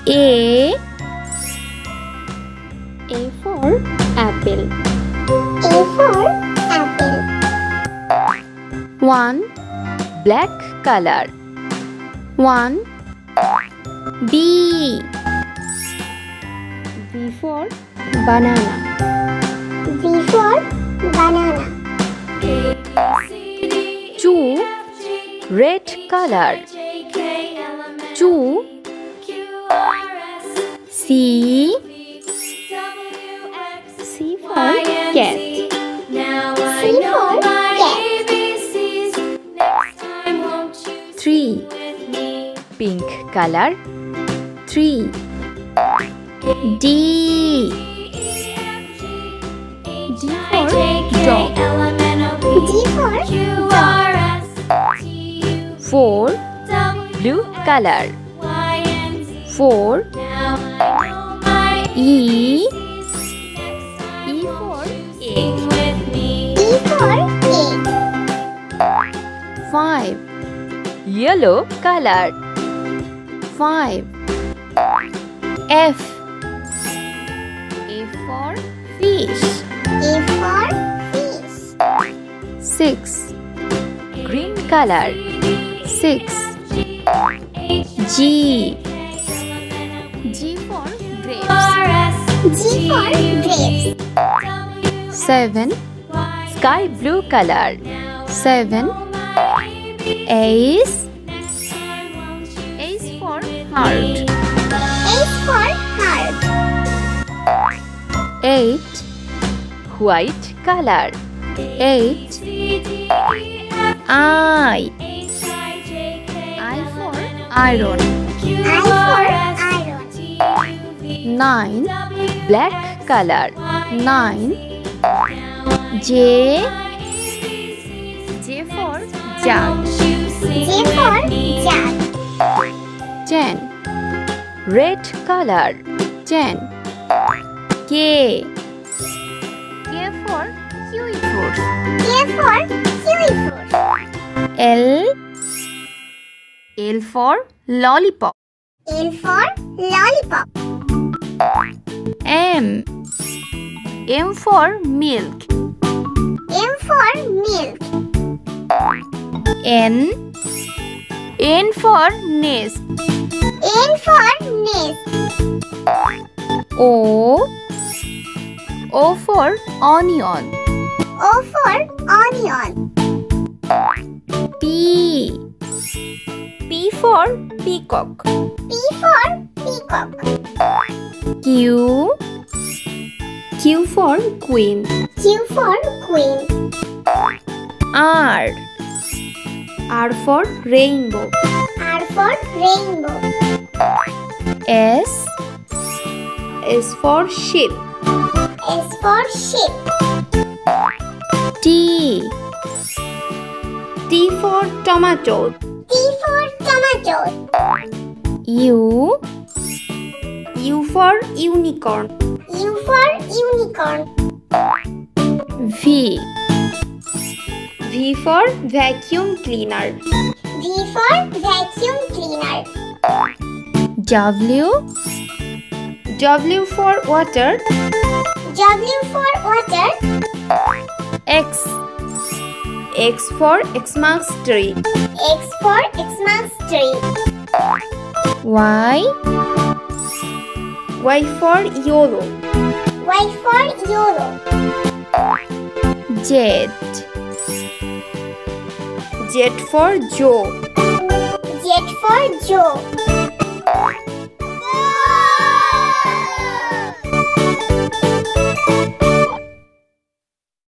A for apple. A for apple. 1 black color. 1 B. B for banana. B for banana. 2 red color. 2 C. C for cat. C for cat. 3 pink color. 3 D. D for dog. D for dog. 4 blue color. 4 E. E for egg. E for egg. 5 yellow color. 5 F. F for fish. A for fish. 6 green color. 6 G. G for grapes. G for grapes. 7 sky blue color. 7 Ace. Ace for heart. H for heart. 8 white color. 8 I. I for iron. I for iron. 9 black color. 9 J. J for jug. J for jug. 10 red color. 10 K. K for kiwi fruit. K for kiwi fruit. L. L for lollipop. L for lollipop. M. M for milk. M for milk. N. N for nest. N for nest. O. O for onion. O for onion. P. P for peacock. P for peacock. Q. Q for queen. Q for queen. R. R for rainbow. R for rainbow. S. S for sheep. S for sheep. T. T for tomato. T for tomato. U. U for unicorn. U for unicorn. V. V for vacuum cleaner. V for vacuum cleaner. W. W for water. W for water. X. X for Xmas tree. X for Xmas tree. Y. Y for yellow. Y for yellow. Z. Z for Joe. Z for Joe.